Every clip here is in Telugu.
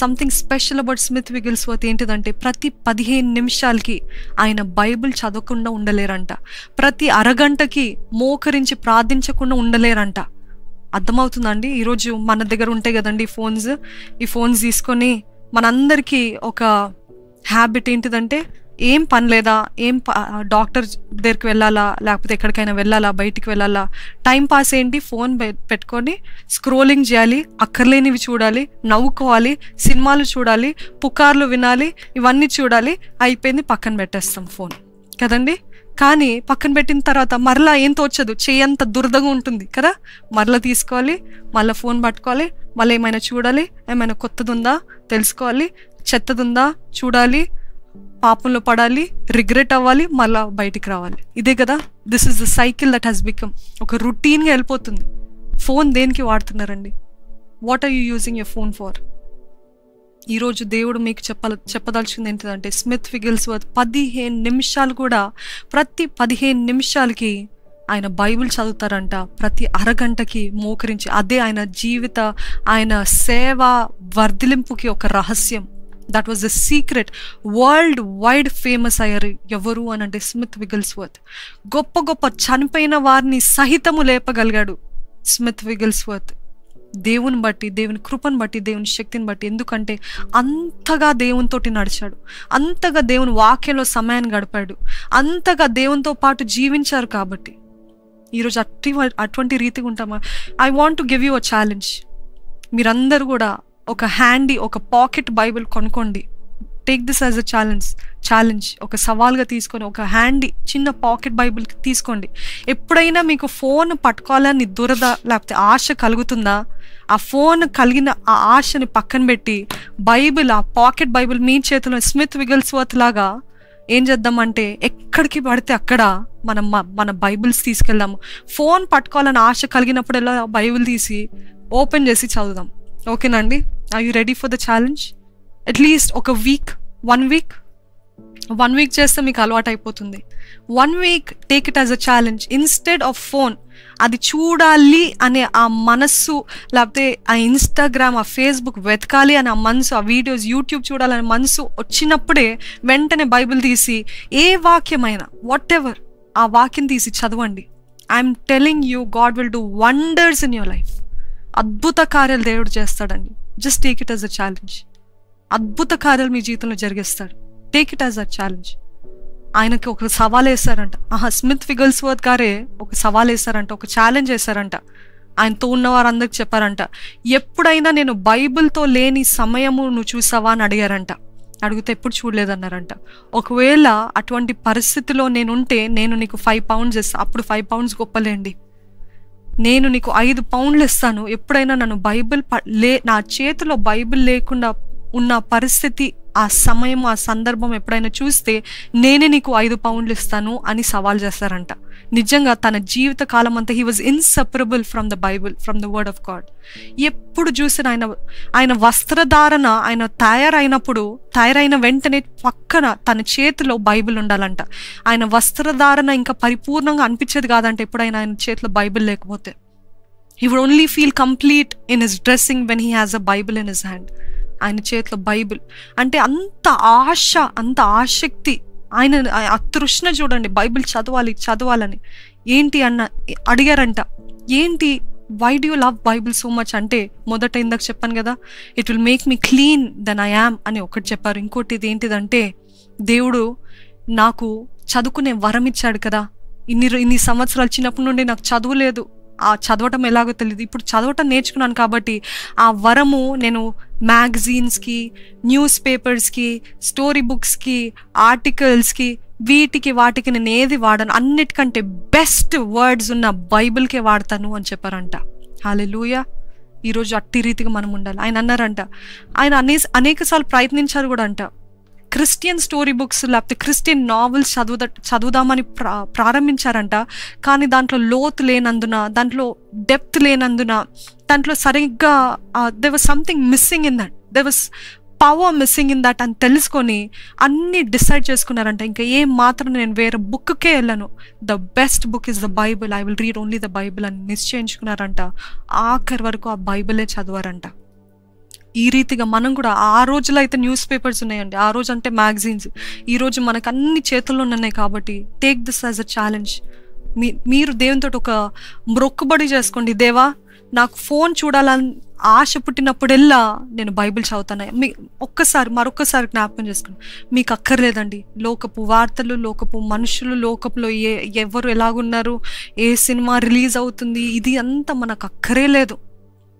సంథింగ్ స్పెషల్ అబౌట్ స్మిత్ విగిల్స్వర్త్ ఏంటిదంటే ప్రతి 15 నిమిషాలకి ఆయన బైబిల్ చదవకుండా ఉండలేరంట. ప్రతి అరగంటకి మోకరించి ప్రార్థించకుండా ఉండలేరంట. అర్థమవుతుందండి? ఈరోజు మన దగ్గర ఉంటాయి కదండి ఫోన్స్. ఈ ఫోన్స్ తీసుకొని మనందరికీ ఒక హ్యాబిట్ ఏంటిదంటే ఏం పని లేదా, డాక్టర్ దగ్గరికి వెళ్ళాలా, లేకపోతే ఎక్కడికైనా వెళ్ళాలా, బయటికి వెళ్ళాలా, టైం పాస్ ఏంటి, ఫోన్ పెట్టుకొని స్క్రోలింగ్ చేయాలి, అక్కర్లేనివి చూడాలి, నవ్వుకోవాలి, సినిమాలు చూడాలి, పుకార్లు వినాలి, ఇవన్నీ చూడాలి, అయిపోయింది, పక్కన పెట్టేస్తాం ఫోన్ కదండి. కానీ పక్కన పెట్టిన తర్వాత మరలా ఏం తోచదు, చేయంత దురదగా ఉంటుంది కదా. మరలా తీసుకోవాలి, మళ్ళీ ఫోన్ పట్టుకోవాలి, మళ్ళీ ఏమైనా చూడాలి, ఏమైనా కొత్తది ఉందా తెలుసుకోవాలి, చెత్తదుందా చూడాలి, పాపంలో పడాలి, రిగ్రెట్ అవ్వాలి, మళ్ళీ బయటికి రావాలి. ఇదే కదా, this is the cycle that has become. ఒక రొటీన్గా వెళ్ళిపోతుంది. ఫోన్ దేనికి వాడుతున్నారండి? What are you using your phone for? ఈరోజు దేవుడు మీకు చెప్పదలుచుకుంది ఏంటిదంటే స్మిత్ విగిల్స్వర్త్ 15 నిమిషాలు కూడా, ప్రతి 15 నిమిషాలకి ఆయన బైబిల్ చదువుతారంట. ప్రతి అరగంటకి మోకరించి. అదే ఆయన జీవిత, ఆయన సేవ వర్ధిలింపుకి ఒక రహస్యం. That was the secret. World wide famous అయ్యారు ఎవరు అని అంటే స్మిత్ విగిల్స్వర్త్. గొప్ప గొప్ప చనిపోయిన వారిని సహితము లేపగలిగాడు స్మిత్ విగిల్స్వర్త్. దేవుని బట్టి, దేవుని కృపను బట్టి, దేవుని శక్తిని బట్టి. ఎందుకంటే అంతగా దేవునితోటి నడిచాడు, అంతగా దేవుని వాక్యంలో సమయాన్ని గడిపాడు, అంతగా దేవునితో పాటు జీవించారు. కాబట్టి ఈరోజు అటువంటి రీతిగా ఉంటామా? I want to give you a challenge. మీరందరూ కూడా ఒక హ్యాండీ, ఒక పాకెట్ బైబిల్ కొనుక్కోండి. Take this as a challenge. ఒక సవాల్గా తీసుకొని ఒక హ్యాండీ చిన్న పాకెట్ బైబిల్ తీసుకోండి. ఎప్పుడైనా మీకు ఫోన్ పట్టుకోవాలని దురద లేకపోతే ఆశ కలుగుతుందా? ఆ ఫోన్ కలిగిన ఆ ఆశని పక్కన పెట్టి బైబిల్, ఆ పాకెట్ బైబిల్ మీ చేతిలో స్మిత్ విగిల్స్వర్త్ లాగా ఏం చేద్దామంటే ఎక్కడికి పడితే అక్కడ మన బైబిల్స్ తీసుకెళ్దాము. ఫోన్ పట్టుకోవాలని ఆశ కలిగినప్పుడల్లా బైబిల్ తీసి ఓపెన్ చేసి చదువుదాం. ఓకేనండి? Are you ready for the challenge? At least ఒక వన్ వీక్ చేస్తే మీకు అలవాటు అయిపోతుంది. 1 week take it as a challenge. Instead of phone, అది చూడాలి అనే ఆ మనస్సు, లేకపోతే ఆ ఇన్స్టాగ్రామ్, ఆ ఫేస్బుక్ వెతకాలి అనే ఆ మనసు, ఆ వీడియోస్ యూట్యూబ్ చూడాలనే మనసు వచ్చినప్పుడే వెంటనే బైబిల్ తీసి ఏ వాక్యమైనా వాట్ ఎవర్ ఆ వాక్యం తీసి చదవండి. I'm telling you, God will do wonders in your life. అద్భుత కార్యాలు దేవుడు చేస్తాడండి. Just take it as a challenge. అద్భుత కార్యాలు మీ జీవితంలో జరిగిస్తాడు. Take it as a challenge. ఆయనకి ఒక సవాల్ వేస్తారంట. స్మిత్ విగిల్స్వర్త్ గారే ఒక సవాల్ వేస్తారంట, ఒక ఛాలెంజ్ వేస్తారంట. ఆయనతో ఉన్న వారందరికి చెప్పారంట, ఎప్పుడైనా నేను బైబిల్తో లేని సమయము నువ్వు చూసావా అని అడిగారంట. అడిగితే ఎప్పుడు చూడలేదన్నారంట. ఒకవేళ అటువంటి పరిస్థితిలో నేనుంటే నేను నీకు 5 పౌండ్స్ ఇస్తాను. అప్పుడు 5 పౌండ్స్ గొప్పలేండి. నేను నీకు 5 పౌండ్లు ఇస్తాను. ఎప్పుడైనా నన్ను నా చేతిలో బైబిల్ లేకుండా ఉన్న పరిస్థితి, ఆ సమయం, ఆ సందర్భం ఎప్పుడైనా చూస్తే నేనే నీకు 5 పౌండ్లు ఇస్తాను అని సవాల్ చేస్తారంట. నిజంగా తన జీవిత కాలం అంతా he was inseparable from the Bible, from the word of God. ఎప్పుడు చూసిన ఆయన వస్త్రధారణ, ఆయన తయారైన వెంటనే పక్కన తన చేతిలో బైబిల్ ఉండాలంట. ఆయన వస్త్రధారణ ఇంకా పరిపూర్ణంగా అనిపించేది కాదంట ఎప్పుడైనా ఆయన చేతిలో బైబిల్ లేకపోతే. He would only feel complete in his dressing when he has a Bible in his hand. ఆయన చేతిలో బైబిల్ అంటే అంత ఆశ, అంత ఆసక్తి, ఆయన ఆ తృష్ణ చూడండి, బైబిల్ చదవాలని. ఏంటి అన్న అడిగారంట, ఏంటి, why do you love Bible so much అంటే, మొదట ఇందాక చెప్పాను కదా, it will make me clean then I am అని ఒకటి చెప్పారు. ఇంకోటి ఇది ఏంటిదంటే, దేవుడు నాకు చదువుకునే వరం ఇచ్చాడు కదా. ఇన్ని సంవత్సరాలు చిన్నప్పటి నుండి నాకు చదువులేదు, ఆ చదవటం ఎలాగో తెలియదు. ఇప్పుడు చదవటం నేర్చుకున్నాను కాబట్టి ఆ వరము నేను మ్యాగజైన్స్కి, న్యూస్ పేపర్స్కి, స్టోరీ బుక్స్కి, ఆర్టికల్స్కి, వాటికి నేను ఏది వాడను, అన్నిటికంటే బెస్ట్ వర్డ్స్ ఉన్న బైబిల్కే వాడతాను అని చెప్పారంట. హల్లెలూయా. ఈరోజు అట్టి రీతిగా మనం ఉండాలి. ఆయన అన్నారంట, ఆయన అనేకసార్లు ప్రయత్నించారు కూడా అంట. క్రిస్టియన్ స్టోరీ బుక్స్ లేకపోతే క్రిస్టియన్ నావెల్స్ చదువుదామని ప్రారంభించారంట. కానీ దాంట్లో లోతు లేనందున, దాంట్లో డెప్త్ లేనందున, దాంట్లో సరిగ్గా they was something missing in that, they was power missing in that అని తెలుసుకొని అన్నీ డిసైడ్ చేసుకున్నారంట. ఇంకా ఏం మాత్రం నేను వేరే బుక్కే వెళ్ళను, the best book is the Bible, I will read only the Bible అని నిశ్చయించుకున్నారంట. ఆఖరి వరకు ఆ బైబిలే చదివారంట. ఈ రీతిగా మనం కూడా, ఆ రోజులో అయితే న్యూస్ పేపర్స్ ఉన్నాయండి, ఆ రోజు అంటే మ్యాగజైన్స్, ఈ రోజు మనకు అన్ని చేతుల్లో ఉన్నాయి. కాబట్టి take this as a challenge. మీరు దేవునితో ఒక మొక్కుబడి చేసుకోండి, దేవా నాకు ఫోన్ చూడాలని ఆశ పుట్టినప్పుడెల్లా నేను బైబిల్ చదువుతాను. మరొక్కసారి జ్ఞాపకం చేసుకోండి, మీకు అక్కర్లేదండి లోకపు వార్తలు, లోకపు మనుషులు, లోకంలో ఎవరు ఎలాగున్నారు, ఏ సినిమా రిలీజ్ అవుతుంది, ఇది అంతా మనకు అక్కరే లేదు.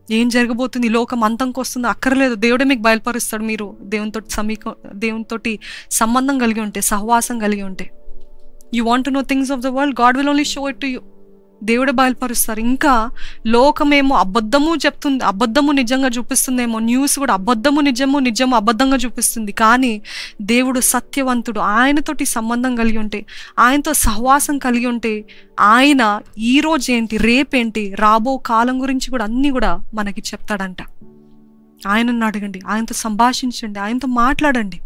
ఏం జరగబోతుంది, లోకం అంతంకి వస్తుంది అక్కర్లేదు. దేవుడే మీకు బయలుపరుస్తాడు. మీరు దేవునితోటి సంబంధం కలిగి ఉంటే, సహవాసం కలిగి ఉంటే. You want to know things of the world, God will only show it to you. దేవుడే బయలుపరుస్తారు. ఇంకా లోకమేమో అబద్ధము చెప్తుంది, అబద్ధము నిజంగా చూపిస్తుందేమో, న్యూస్ కూడా అబద్ధము నిజము అబద్ధంగా చూపిస్తుంది. కానీ దేవుడు సత్యవంతుడు. ఆయనతోటి సంబంధం కలిగి ఉంటే, ఆయనతో సహవాసం కలిగి ఉంటే, ఆయన ఈ రోజు ఏంటి, రేపేంటి, రాబో కాలం గురించి కూడా అన్నీ కూడా మనకి చెప్తాడంట. ఆయనను అడగండి, ఆయనతో సంభాషించండి, ఆయనతో మాట్లాడండి.